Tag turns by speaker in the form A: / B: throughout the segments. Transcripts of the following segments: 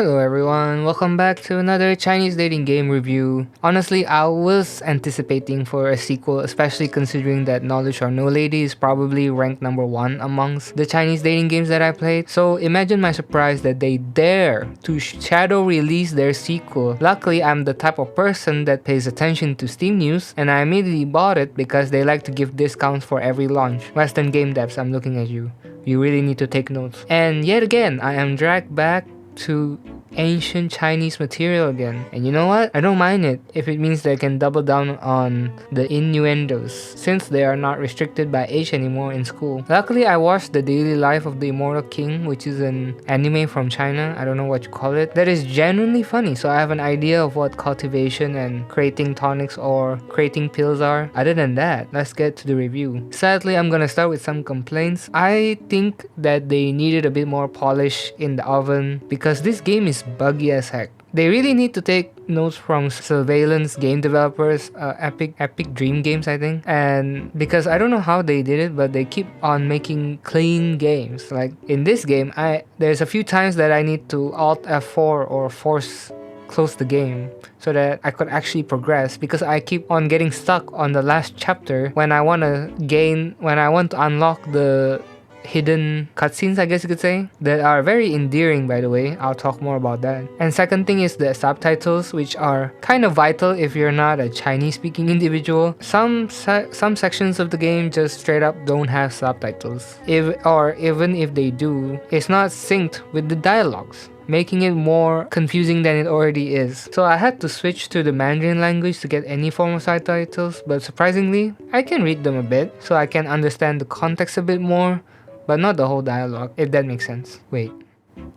A: Hello everyone, welcome back to another Chinese dating game review. Honestly, I was anticipating for a sequel, especially considering that Knowledge or No Lady is probably ranked number 1 amongst the Chinese dating games that I played. So imagine my surprise that they dare to shadow release their sequel. Luckily, I'm the type of person that pays attention to Steam news, and I immediately bought it because they like to give discounts for every launch. Western game devs, I'm looking at you. You really need to take notes. And yet again, I am dragged back to ancient Chinese material again. And you know what? I don't mind it if it means they can double down on the innuendos, since they are not restricted by age anymore in school. Luckily, I watched The Daily Life of the Immortal King, which is an anime from China, I don't know what you call it, that is genuinely funny, so I have an idea of what cultivation and creating tonics or creating pills are. Other than that, let's get to the review. Sadly, I'm gonna start with some complaints. I think that they needed a bit more polish in the oven because this game is buggy as heck. They really need to take notes from surveillance game developers, Epic Dream Games, I think. And because I don't know how they did it, but they keep on making clean games. Like in this game, there's a few times that I need to Alt F4 or force close the game so that I could actually progress, because I keep on getting stuck on the last chapter when I want to unlock the hidden cutscenes, I guess you could say, that are very endearing, by the way. I'll talk more about that. And second thing is the subtitles, which are kind of vital if you're not a Chinese speaking individual. Some sections of the game just straight up don't have subtitles, even if they do, it's not synced with the dialogues, making it more confusing than it already is. So I had to switch to the Mandarin language to get any form of subtitles, but surprisingly, I can read them a bit, so I can understand the context a bit more, but not the whole dialogue, if that makes sense. Wait,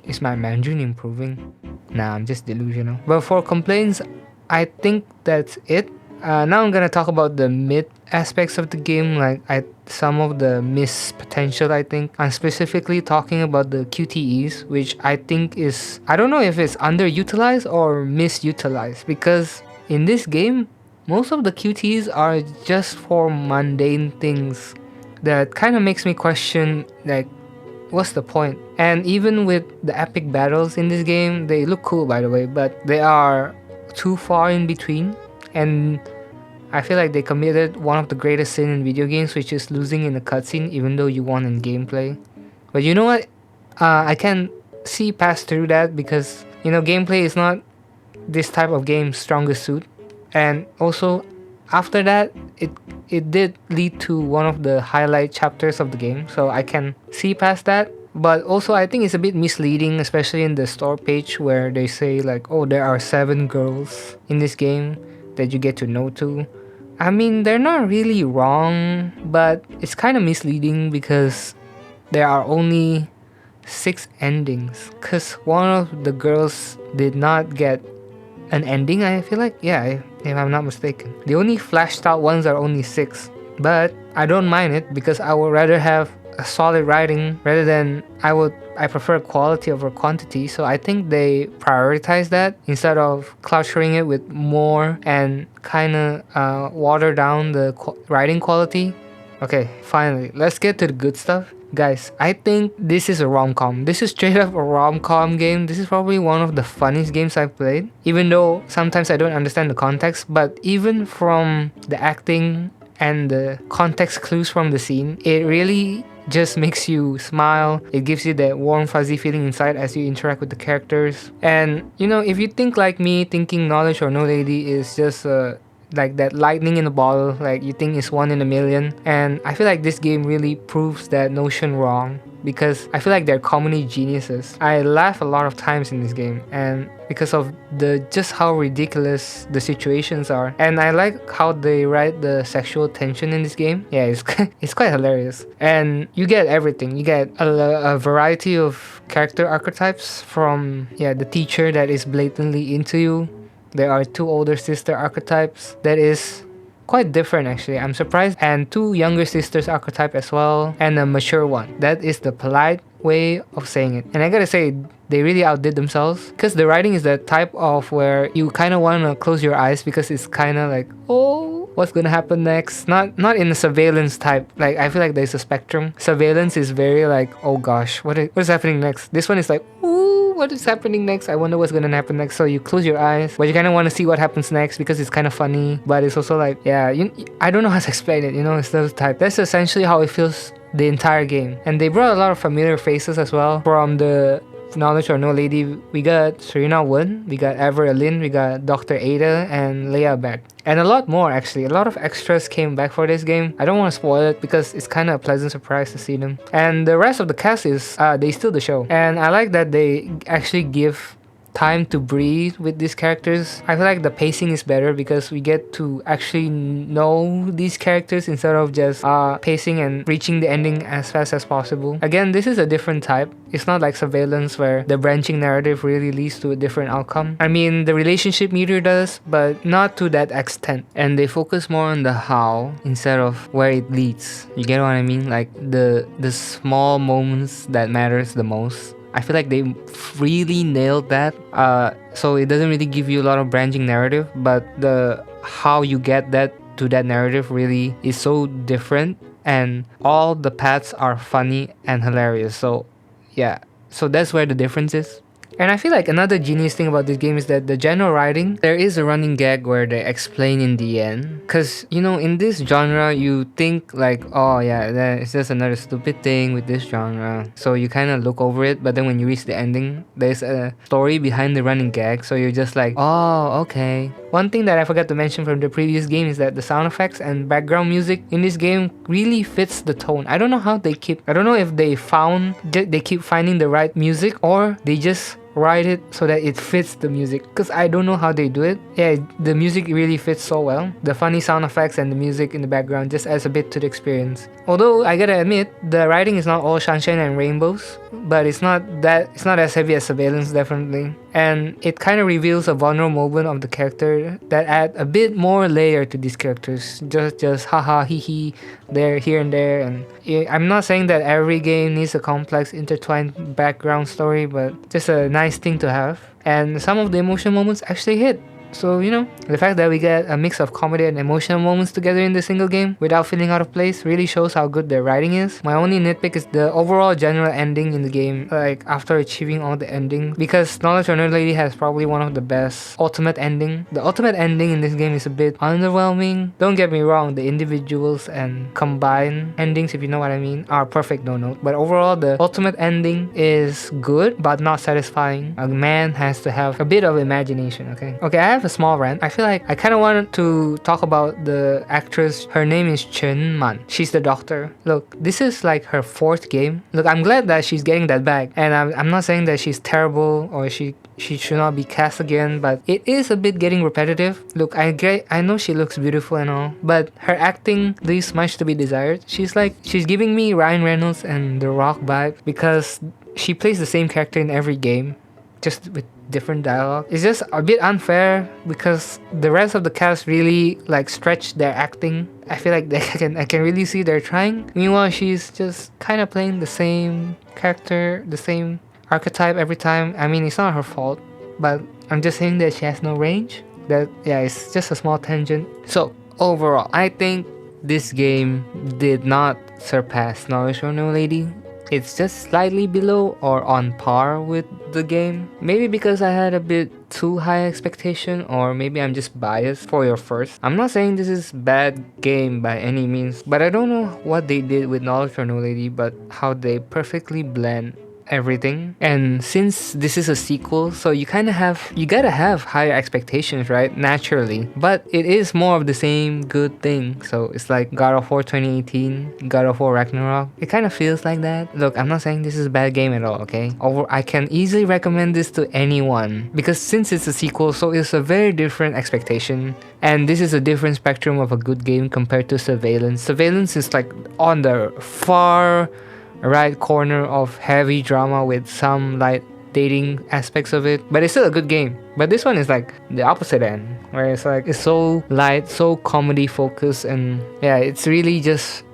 A: is my Mandarin improving? Nah, I'm just delusional. But for complaints, I think that's it. Now I'm gonna talk about the mid aspects of the game, like some of the missed potential, I think. I'm specifically talking about the QTEs, which I think is, I don't know if it's underutilized or misutilized, because in this game, most of the QTEs are just for mundane things that kind of makes me question, like, what's the point? And even with the epic battles in this game, they look cool, by the way, but they are too far in between. And I feel like they committed one of the greatest sin in video games, which is losing in a cutscene even though you won in gameplay. But you know what? I can see past through that because, gameplay is not this type of game's strongest suit. And also, after that, it did lead to one of the highlight chapters of the game, so I can see past that. But also, I think it's a bit misleading, especially in the store page where they say like, oh, there are 7 girls in this game that you get to know to. I mean, they're not really wrong, but it's kind of misleading because there are only 6 endings, because one of the girls did not get an ending, I feel like. Yeah, if I'm not mistaken. The only flashed out ones are only 6. But I don't mind it because I would rather have a solid writing rather than I prefer quality over quantity. So I think they prioritize that instead of cluttering it with more and kind of water down the writing quality. Okay, finally, let's get to the good stuff. Guys, I think this is a rom-com. This is straight up a rom-com game. This is probably one of the funniest games I've played, even though sometimes I don't understand the context. But even from the acting and the context clues from the scene, it really just makes you smile. It gives you that warm fuzzy feeling inside as you interact with the characters. And if you think like me, thinking Knowledge or No Lady is just like that lightning in a bottle, like you think it's 1 in a million. And I feel like this game really proves that notion wrong, because I feel like they're comedy geniuses. I laugh a lot of times in this game, and because of just how ridiculous the situations are. And I like how they write the sexual tension in this game. Yeah, it's quite hilarious. And you get everything. You get a variety of character archetypes, from the teacher that is blatantly into you. There are 2 older sister archetypes that is quite different, actually. I'm surprised. And 2 younger sisters archetype as well, and a mature one. That is the polite way of saying it. And I gotta say, they really outdid themselves, because the writing is that type of where you kind of want to close your eyes because it's kind of like, oh, what's gonna happen next? Not in a surveillance type. Like, I feel like there's a spectrum. Surveillance is very like, oh gosh, what is happening next? This one is like, ooh, what is happening next? I wonder what's gonna happen next. So you close your eyes, but you kind of want to see what happens next because it's kind of funny, but it's also like, yeah, I don't know how to explain it, it's those type. That's essentially how it feels the entire game. And they brought a lot of familiar faces as well from the Knowledge or No Lady. We got Serena Wood, we got Ever Lynn, we got Dr. Ada, and Leia back. And a lot more actually. A lot of extras came back for this game. I don't want to spoil it because it's kind of a pleasant surprise to see them. And the rest of the cast is, they steal the show. And I like that they actually give time to breathe with these characters. I feel like the pacing is better because we get to actually know these characters instead of just pacing and reaching the ending as fast as possible. Again, this is a different type. It's not like Surveillance where the branching narrative really leads to a different outcome. I mean, the relationship meter does, but not to that extent. And they focus more on the how instead of where it leads. You get what I mean? Like the small moments that matters the most. I feel like they really nailed that. So it doesn't really give you a lot of branching narrative, but the how you get that to that narrative really is so different, and all the paths are funny and hilarious. So yeah, so that's where the difference is. And I feel like another genius thing about this game is that the general writing, there is a running gag where they explain in the end. Because, in this genre, you think like, oh yeah, it's just another stupid thing with this genre. So you kind of look over it, but then when you reach the ending, there's a story behind the running gag. So you're just like, oh, okay. One thing that I forgot to mention from the previous game is that the sound effects and background music in this game really fits the tone. I don't know how I don't know if they keep finding the right music, or they just write it so that it fits the music, because I don't know how they do it. Yeah, the music really fits so well. The funny sound effects and the music in the background just adds a bit to the experience. Although I gotta admit, the writing is not all sunshine and rainbows, but it's not as heavy as Surveillance, definitely. And it kind of reveals a vulnerable moment of the character that add a bit more layer to these characters. Just haha, hee hee, there, here and there. And I'm not saying that every game needs a complex, intertwined background story, but just a nice thing to have. And some of the emotional moments actually hit. So, the fact that we get a mix of comedy and emotional moments together in the single game without feeling out of place really shows how good their writing is. My only nitpick is the overall general ending in the game, like after achieving all the endings, because Knowledge or No Lady has probably one of the best ultimate ending. The ultimate ending in this game is a bit underwhelming. Don't get me wrong, the individuals and combined endings, if you know what I mean, are perfect, no note. But overall, the ultimate ending is good, but not satisfying. A man has to have a bit of imagination, okay? Okay, I have a small rant. I feel like I kind of wanted to talk about the actress. Her name is Chen Man. She's the doctor. Look, this is like her 4th game. Look, I'm glad that she's getting that back, and I'm not saying that she's terrible or she should not be cast again, but it is a bit getting repetitive. Look, I know she looks beautiful and all, but her acting leaves much to be desired. She's giving me Ryan Reynolds and The Rock vibe, because she plays the same character in every game, just with different dialogue. It's just a bit unfair because the rest of the cast really stretch their acting. I feel like I can really see they're trying. Meanwhile, she's just kind of playing the same character, the same archetype every time. I mean, it's not her fault, but I'm just saying that she has no range. It's just a small tangent. So overall, I think this game did not surpass Knowledge or No Lady. It's just slightly below or on par with the game. Maybe because I had a bit too high expectation, or maybe I'm just biased for your first. I'm not saying this is bad game by any means, but I don't know what they did with Knowledge or No Lady, but how they perfectly blend everything. And since this is a sequel, so you gotta have higher expectations, right? Naturally. But it is more of the same good thing. So it's like God of War 2018, God of War Ragnarok. It kind of feels like that. Look, I'm not saying this is a bad game at all, okay? I can easily recommend this to anyone, because since it's a sequel, so it's a very different expectation. And this is a different spectrum of a good game compared to Surveillance. Surveillance is on the far right corner of heavy drama with some light dating aspects of it, but it's still a good game. But this one is the opposite end, where it's so light, so comedy focused, and yeah, it's really just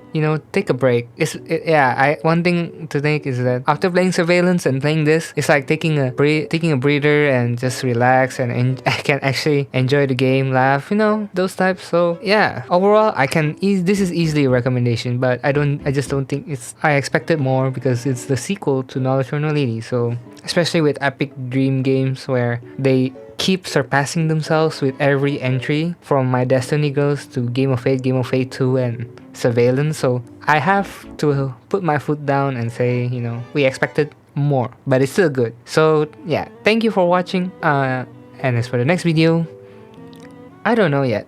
A: take a break. Yeah. One thing to think is that after playing Surveillance and playing this, it's like taking a breather and just relax, and I can actually enjoy the game, laugh, those types. So yeah, overall, this is easily a recommendation, but I just don't think I expected more because it's the sequel to Knowledge or No Lady. So especially with Epic Dream Games, where they keep surpassing themselves with every entry, from My Destiny Girls to Game of Fate 2, and Surveillance. So I have to put my foot down and say, we expected more, but it's still good. So yeah, thank you for watching. And as for the next video, I don't know yet.